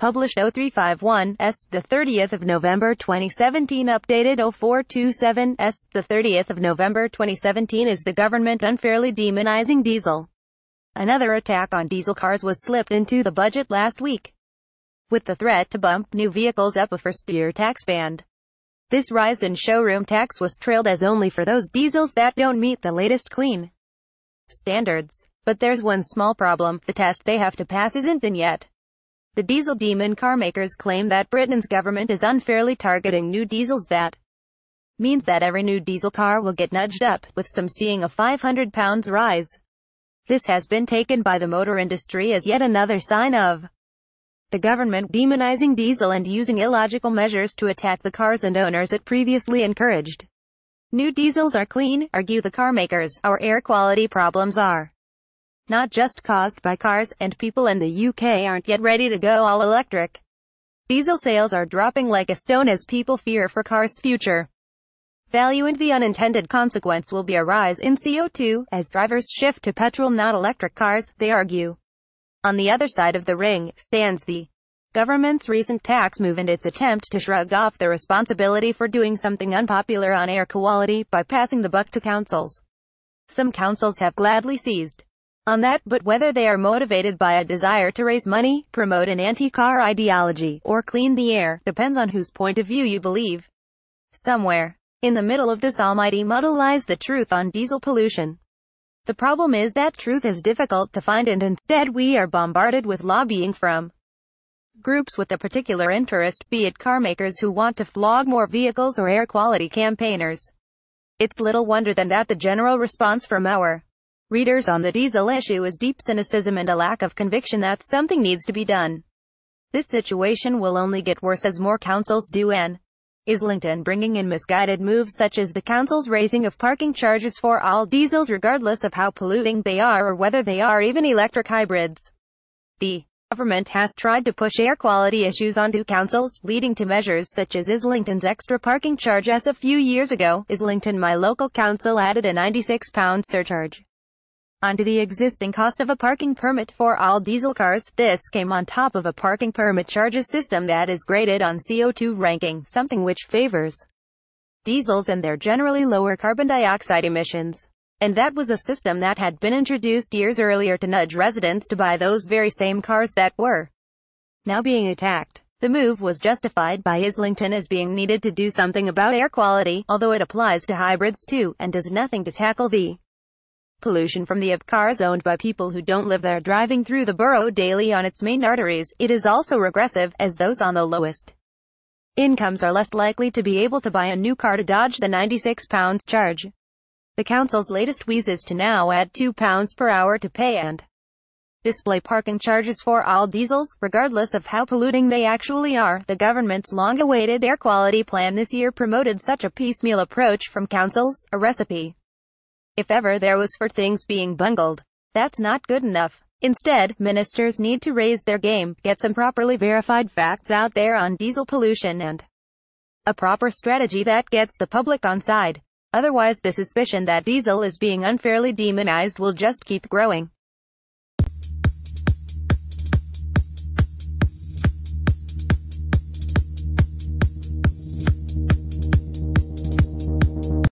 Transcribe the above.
published 0351s, the 30th of November 2017, updated 0427s, the 30th of November 2017, is the government unfairly demonizing diesel. Another attack on diesel cars was slipped into the budget last week, with the threat to bump new vehicles up a first-year tax band. This rise in showroom tax was trailed as only for those diesels that don't meet the latest clean standards. But there's one small problem: the test they have to pass isn't in yet. The diesel demon car makers claim that Britain's government is unfairly targeting new diesels. That means that every new diesel car will get nudged up, with some seeing a £500 rise. This has been taken by the motor industry as yet another sign of the government demonizing diesel and using illogical measures to attack the cars and owners it previously encouraged. New diesels are clean, argue the car makers. Our air quality problems are not just caused by cars, and people in the UK aren't yet ready to go all electric. Diesel sales are dropping like a stone as people fear for cars' future value, and the unintended consequence will be a rise in CO2 as drivers shift to petrol, not electric cars, they argue. On the other side of the ring stands the government's recent tax move and its attempt to shrug off the responsibility for doing something unpopular on air quality by passing the buck to councils. Some councils have gladly seized on that, but whether they are motivated by a desire to raise money, promote an anti-car ideology, or clean the air, depends on whose point of view you believe. Somewhere in the middle of this almighty muddle lies the truth on diesel pollution. The problem is that truth is difficult to find, and instead we are bombarded with lobbying from groups with a particular interest, be it car makers who want to flog more vehicles or air quality campaigners. It's little wonder then that the general response from our readers on the diesel issue is deep cynicism and a lack of conviction that something needs to be done. This situation will only get worse as more councils do an Islington, bringing in misguided moves such as the council's raising of parking charges for all diesels regardless of how polluting they are or whether they are even electric hybrids. The government has tried to push air quality issues onto councils, leading to measures such as Islington's extra parking charge. As a few years ago, Islington, my local council, added a £96 surcharge onto the existing cost of a parking permit for all diesel cars. This came on top of a parking permit charges system that is graded on CO2 ranking, something which favors diesels and their generally lower carbon dioxide emissions. And that was a system that had been introduced years earlier to nudge residents to buy those very same cars that were now being attacked. The move was justified by Islington as being needed to do something about air quality, although it applies to hybrids too, and does nothing to tackle the pollution from the cars owned by people who don't live there driving through the borough daily on its main arteries. It is also regressive, as those on the lowest incomes are less likely to be able to buy a new car to dodge the £96 charge. The council's latest wheeze is to now add £2 per hour to pay and display parking charges for all diesels, regardless of how polluting they actually are. The government's long-awaited air quality plan this year promoted such a piecemeal approach from councils, a recipe, if ever there was, for things being bungled. That's not good enough. Instead, ministers need to raise their game, get some properly verified facts out there on diesel pollution, and a proper strategy that gets the public on side. Otherwise, the suspicion that diesel is being unfairly demonized will just keep growing.